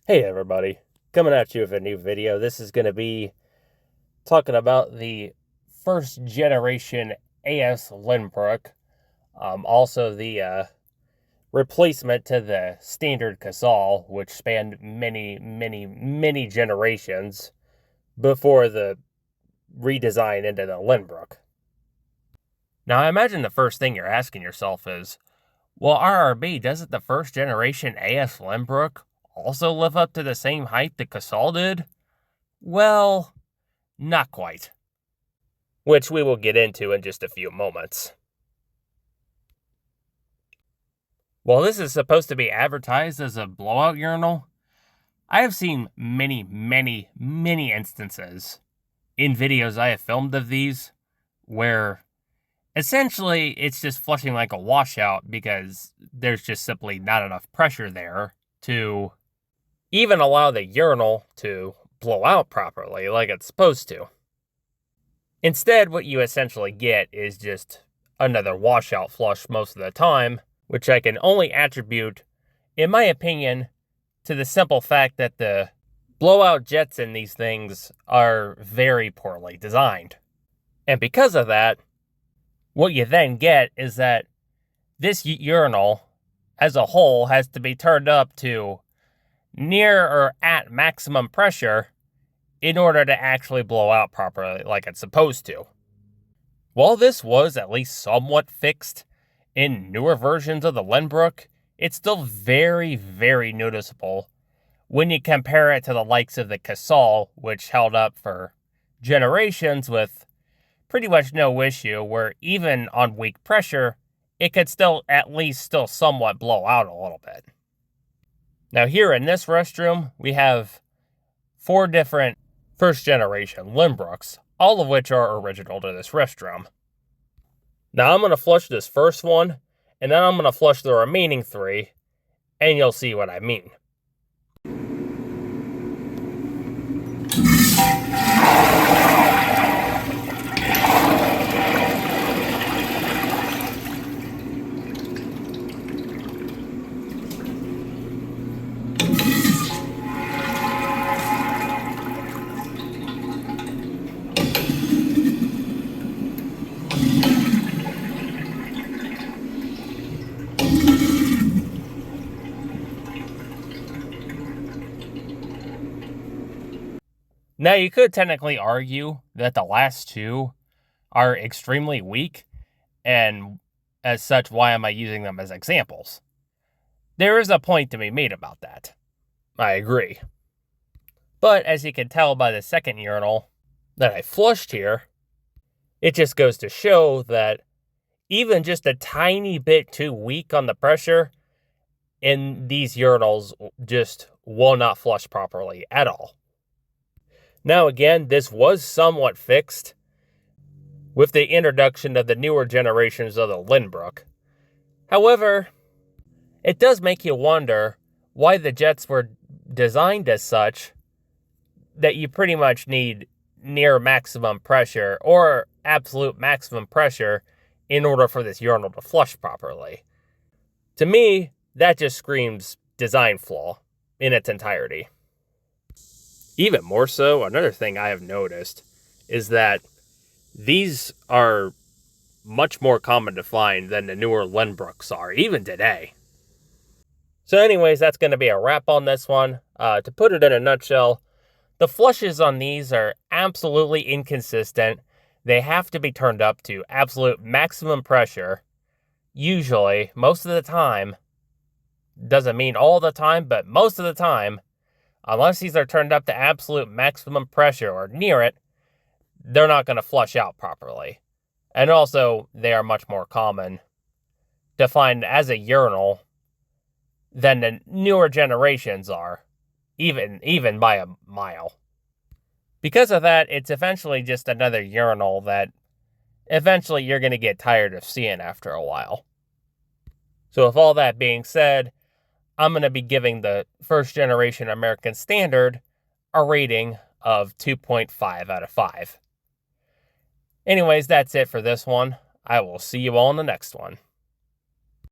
Hey everybody, coming at you with a new video. This is going to be talking about the first generation AS Lynbrook, also the replacement to the standard Casal, which spanned many generations before the redesign into the Lynbrook. Now I imagine the first thing you're asking yourself is, well, RRB, doesn't the first generation AS Lynbrook also live up to the same height that Casal did? Well, not quite. Which we will get into in just a few moments. While this is supposed to be advertised as a blowout urinal, I have seen many instances in videos I have filmed of these where essentially it's just flushing like a washout because there's just simply not enough pressure there to even allow the urinal to blow out properly like it's supposed to. Instead, what you essentially get is just another washout flush most of the time, which I can only attribute, in my opinion, to the simple fact that the blowout jets in these things are very poorly designed. And because of that, what you then get is that this urinal as a whole has to be turned up to near or at maximum pressure in order to actually blow out properly like it's supposed to. While this was at least somewhat fixed in newer versions of the Lynbrook, it's still very noticeable when you compare it to the likes of the Casal, which held up for generations with pretty much no issue, where even on weak pressure, it could still at least still somewhat blow out a little bit. Now here in this restroom, we have 4 different first generation Lynbrooks, all of which are original to this restroom. Now I'm going to flush this first one, and then I'm going to flush the remaining 3, and you'll see what I mean. Now, you could technically argue that the last 2 are extremely weak, and as such, why am I using them as examples? There is a point to be made about that. I agree. But as you can tell by the second urinal that I flushed here, it just goes to show that even just a tiny bit too weak on the pressure in these urinals just will not flush properly at all. Now again, this was somewhat fixed with the introduction of the newer generations of the Lynbrook. However, it does make you wonder why the jets were designed as such that you pretty much need near maximum pressure or absolute maximum pressure in order for this urinal to flush properly. To me, that just screams design flaw in its entirety. Even more so, another thing I have noticed is that these are much more common to find than the newer Lynbrooks are, even today. So anyways, that's going to be a wrap on this one. To put it in a nutshell, the flushes on these are absolutely inconsistent. They have to be turned up to absolute maximum pressure. Usually, most of the time, doesn't mean all the time, but most of the time, unless these are turned up to absolute maximum pressure or near it, they're not going to flush out properly. And also, they are much more common to find as a urinal than the newer generations are, even by a mile. Because of that, it's eventually just another urinal that eventually you're going to get tired of seeing after a while. So with all that being said, I'm going to be giving the first generation American Standard a rating of 2.5 out of 5. Anyways, that's it for this one. I will see you all in the next one.